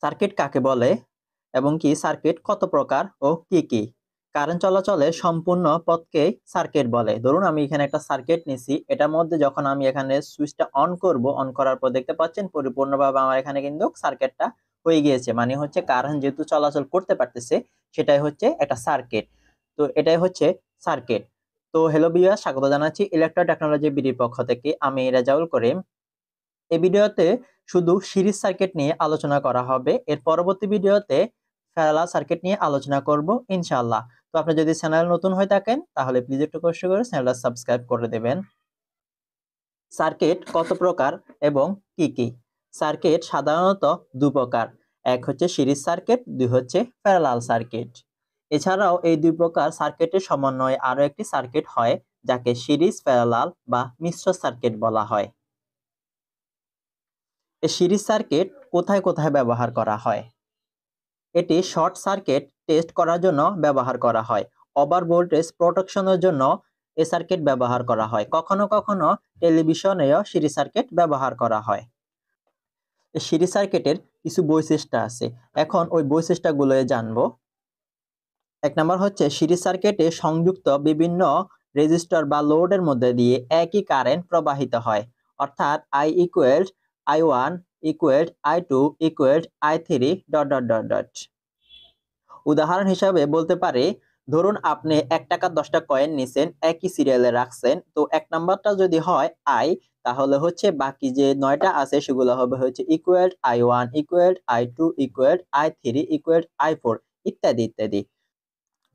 Circuit কাকে বলে এবং কি সার্কিট কত প্রকার ও কি কি? কারেন্ট চলাচলের সম্পূর্ণ পথকে সার্কিট বলে। ধরুন আমি এখানে একটা সার্কিট নিছি, এটার মধ্যে যখন আমি এখানে সুইচটা অন করব, অন করার পর দেখতে পাচ্ছেন পরিপূর্ণভাবে আমার এখানে কিন্তু সার্কিটটা হয়ে গিয়েছে। মানে হচ্ছে কারেন্ট যেহেতু চলাচল করতে পারতেছে, সেটাই হচ্ছে একটা সার্কিট। তো এটাই হচ্ছে সার্কিট। তো হ্যালো ভিউয়ার্স, স্বাগত জানাচ্ছি ইলেকট্রো টেকনোলজি বিডির পক্ষ থেকে। আমি রেজাউল করিম। এই ভিডিওতে শুধু সিরিজ সার্কিট নিয়ে আলোচনা করা হবে। এর পরবর্তী ভিডিওতে প্যারালাল সার্কিট নিয়ে আলোচনা করব ইনশাআল্লাহ। তো আপনি যদি চ্যানেল নতুন হয়ে থাকেন তাহলে প্লিজ একটু কষ্ট করে চ্যানেলটা সাবস্ক্রাইব করে দেবেন। সার্কিট কত প্রকার এবং কি কি? সার্কিট সাধারণত দুই প্রকার, এক হচ্ছে সিরিজ সার্কিট, দুই হচ্ছে প্যারালাল সার্কিট। এছাড়াও এই দুই প্রকার সার্কিটের সমন্বয়ে আরো একটি সার্কিট হয়, যাকে সিরিজ প্যারালাল বা মিশ্র সার্কিট বলা হয়। এই সিরিজ সার্কিট কোথায় কোথায় ব্যবহার করা হয়? এটি শর্ট সার্কিট টেস্ট করার জন্য ব্যবহার করা হয়। ওভার ভোল্টেজ প্রোটেকশনের জন্য এই সার্কিট ব্যবহার করা হয়। কখনো কখনো টেলিভিশনেও সিরিজ সার্কিট ব্যবহার করা হয়। এই সিরিজ সার্কিটের কিছু বৈশিষ্ট্য আছে, এখন ওই বৈশিষ্ট্যগুলো জানবো। এক নম্বর হচ্ছে সিরিজ সার্কিটে সংযুক্ত বিভিন্ন রেজিস্টর বা লোডের মধ্যে দিয়ে একই কারেন্ট প্রবাহিত হয়, অর্থাৎ I equal I1 equal I2 equal I3 dot dot dot dot. উদাহরণ হিসাবে বলতে পারি, ধরুন আপনি 1 টাকা 10টা কয়েন নিছেন, একই সিরিয়ালে রাখছেন। তো এক নাম্বারটা যদি হয় I, তাহলে হচ্ছে বাকি যে 9টা আছে সেগুলো হবে হচ্ছে equal I1 equal I2 equal I3 equal I4 ইত্যাদি ইত্যাদি।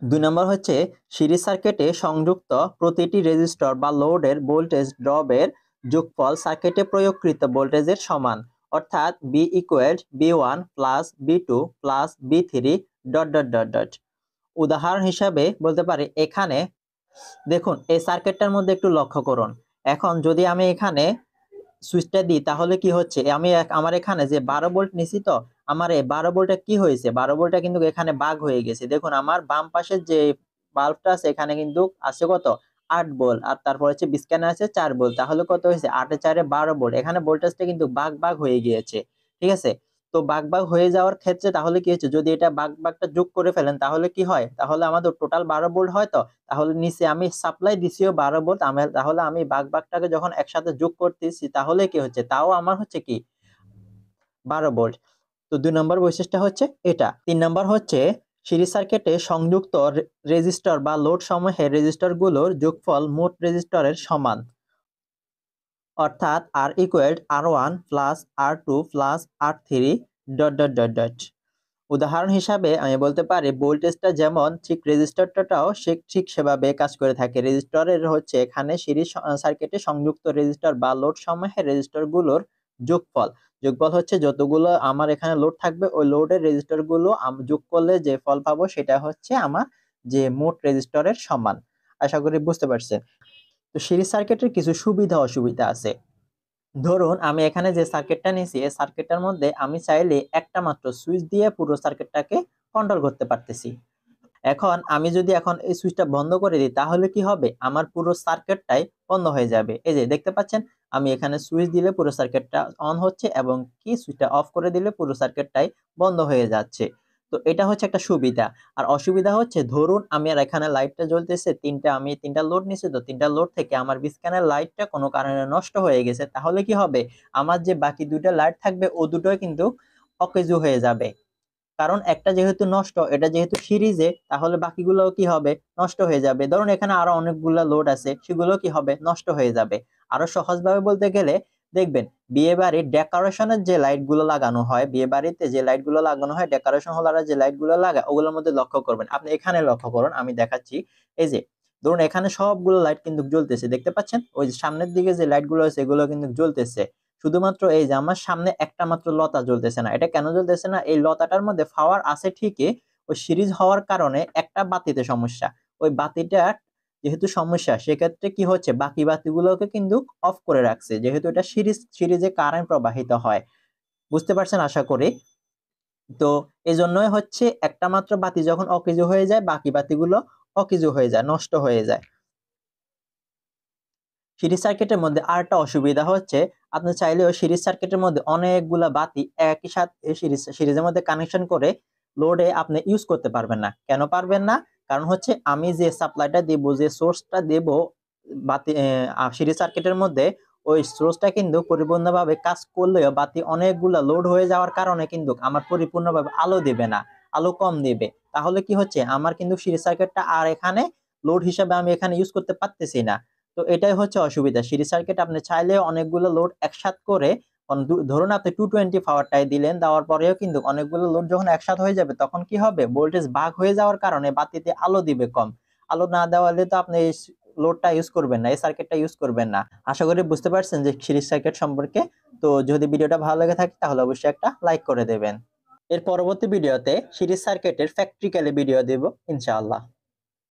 2 নম্বর হচ্ছে সিরিজ সার্কিটে সংযুক্ত প্রতিটি রেজিস্টর বা লোডের ভোল্টেজ ড্রপের যোগফল সার্কিটে প্রয়োগকৃত ভোল্টেজের সমান, অর্থাৎ B equal B1 plus B2 plus B3 dot dot dot dot. উদাহরণ হিসাবে বলতে পারি, এখানে দেখুন এই সার্কিটটার মধ্যে একটু লক্ষ্য করুন। এখন যদি আমি এখানে সুইচটা দিই তাহলে কি হচ্ছে, আমি আমার এখানে যে 12 ভোল্ট নিছি, তো আমার এই 12 ভোল্টটা কি হয়েছে, 12 ভোল্টটা কিন্তু এখানে ভাগ হয়ে গেছে। দেখুন আমার বাম পাশের যে বাল্বটা আছে এখানে কিন্তু আছে কত, 8 ভোল্ট, আর তারপর হচ্ছে বিস্কানে আছে 4 ভোল্ট। তাহলে কত হয়েছে, 8 এ 4 এ 12 ভোল্ট। এখানে ভোল্টেজটা কিন্তু ভাগ ভাগ হয়ে গিয়েছে, ঠিক আছে? তো ভাগ ভাগ হয়ে যাওয়ার ক্ষেত্রে তাহলে কি হচ্ছে, যদি এটা ভাগ ভাগটা যোগ করে ফেলেন তাহলে কি হয়, তাহলে আমাদের টোটাল 12 ভোল্ট হয়। তো তাহলে নিচে আমি সাপ্লাই দিছিও 12 ভোল্ট, তাহলে আমি ভাগটাকে যখন একসাথে যোগ করতেছি তাহলে কি হচ্ছে, তাও আমার হচ্ছে কি 12 ভোল্ট। তো 2 নম্বর বৈশিষ্ট্য হচ্ছে এটা। 3 নম্বর হচ্ছে সিরিজ সার্কিটে সংযুক্ত রেজিস্টর বা লোড সমূহের রেজিস্টরগুলোর যোগফল মোট রেজিস্টরের সমান, অর্থাৎ R equal R1 plus R2 plus R3 dot dot dot dot. উদাহরণ হিসাবে আমি বলতে পারি, ভোল্টেজটা যেমন ঠিক রেজিস্টরটাও ঠিক সেভাবে কাজ করে থাকে। রেজিস্টরের হচ্ছে এখানে সিরিজ সার্কিটে সংযুক্ত রেজিস্টর বা লোড সমূহের রেজিস্টরগুলোর যোগফল। যোগফল হচ্ছে যতগুলো আমার এখানে লোড থাকবে ওই লোডের রেজিস্টরগুলো যোগ করলে যে ফল পাবো সেটা হচ্ছে আমার যে মোট রেজিস্টরের সমান। আশা করি বুঝতে পারছেন। তো সিরিজ সার্কিটের কিছু সুবিধা অসুবিধা আছে। ধরুন আমি এখানে যে সার্কিটটা নিয়েছি এই সার্কিটটার মধ্যে আমি চাইলে একটা মাত্র সুইচ দিয়ে পুরো সার্কিটটাকে কন্ট্রোল করতে পারতেছি। এখন আমি যদি এখন এই সুইচটা বন্ধ করে দিই তাহলে কি হবে, আমার পুরো সার্কিটটাই বন্ধ হয়ে যাবে। এই যে দেখতে পাচ্ছেন আমি এখানে সুইচ দিলে পুরো সার্কিটটা অন হচ্ছে এবং কি সুইচটা অফ করে দিলে পুরো সার্কিটটাই বন্ধ হয়ে যাচ্ছে। তো এটা হচ্ছে একটা সুবিধা। আর অসুবিধা হচ্ছে, ধরুন আমি আর এখানে লাইটটা জ্বলতেছে, আমি তিনটা লোড নিছি, তো তিনটা লোড থেকে আমার বিস্কানের লাইটটা কোনো কারণে নষ্ট হয়ে গেছে, তাহলে কি হবে, আমার যে বাকি দুইটা লাইট থাকবে ও দুটোই কিন্তু অকেজো হয়ে যাবে। কারণ একটা যেহেতু নষ্ট, এটা যেহেতু সিরিজে, তাহলে বাকিগুলো কি হবে, নষ্ট হয়ে যাবে। ধরুন এখানে আরো অনেকগুলো লোড আছে, সেগুলো কি হবে, নষ্ট হয়ে যাবে। আরো সহজভাবে বলতে গেলে দেখবেন, বিয়ে বাড়ির ডেকোরেশনের যে লাইট গুলো লাগানো হয়, বিয়ে বাড়িতে যে লাইট গুলো লাগানো হয়, ডেকোরেশন হলারা যে লাইট গুলো লাগায় ওগুলোর মধ্যে লক্ষ্য করবেন। আপনি এখানে লক্ষ্য করুন, আমি দেখাচ্ছি। এই যে ধরুন এখানে সবগুলো লাইট কিন্তু জ্বলতেছে, দেখতে পাচ্ছেন? ওই যে সামনের দিকে যে লাইট গুলো আছে এগুলো কিন্তু জ্বলতেছে। শুধুমাত্র এই যে আমার সামনে একটা মাত্র লতা জ্বলতেছে না। এটা কেন জ্বলতেছে না, এই লতাটার মধ্যে পাওয়ার আছে ঠিকই, ওই সিরিজ হওয়ার কারণে একটা বাতিতে সমস্যা। ওই বাতিটা যেহেতু সমস্যা, সেক্ষেত্রে কি হচ্ছে, বাকি বাতিগুলোকে কিন্তু অফ করে রাখছে, যেহেতু এটা সিরিজে কারেন্ট প্রবাহিত হয়। বুঝতে পারছেন আশা করি। তো এই জন্যই হচ্ছে একটা মাত্র বাতি যখন অকেজো হয়ে যায় বাকি বাতিগুলো অকেজো হয়ে যায়, নষ্ট হয়ে যায়। সিরিজ সার্কিটের মধ্যে আরেকটা অসুবিধা হচ্ছে, আপনি চাইলেও সিরিজ সার্কিটের মধ্যে অনেকগুলা বাতি একই সাথে সিরিজের মধ্যে কানেকশন করে লোডে আপনি ইউজ করতে পারবেন না। কেন পারবেন না? কারণ হচ্ছে আমি যে সাপ্লাইটা দিব, যে সোর্সটা দেব বাতি সিরিজ সার্কিটের মধ্যে, ওই সোর্সটা কিন্তু পরিপূর্ণভাবে কাজ করলেও বাতি অনেকগুলা লোড হয়ে যাওয়ার কারণে কিন্তু আমার পরিপূর্ণভাবে আলো দিবে না, আলো কম দিবে। তাহলে কি হচ্ছে, আমার কিন্তু সিরিজ সার্কিটটা আর এখানে লোড হিসাবে আমি এখানে ইউজ করতে পারতেছি না। তো এটাই হচ্ছে অসুবিধা। সিরিজ সার্কিট আপনি চাইলে অনেকগুলো লোড একসাথ করে, ধরুন আপনি 220 পাওয়ারটাই দিলেন, দেওয়ার পরেও কিন্তু অনেকগুলো লোড যখন একসাথ হয়ে যাবে তখন কি হবে, ভোল্টেজ ভাগ হয়ে যাওয়ার কারণে বাতিতে আলো দিবে কম। আলো না দেওয়ালে তো আপনি এই লোডটা ইউজ করবেন না, এই সার্কিটটা ইউজ করবেন না। আশা করি বুঝতে পারছেন যে সিরিজ সার্কিট সম্পর্কে। তো যদি ভিডিওটা ভালো লেগে থাকে তাহলে অবশ্যই একটা লাইক করে দেবেন। এর পরবর্তী ভিডিওতে সিরিজ সার্কিটের প্র্যাকটিক্যালি ভিডিও দেব ইনশাআল্লাহ।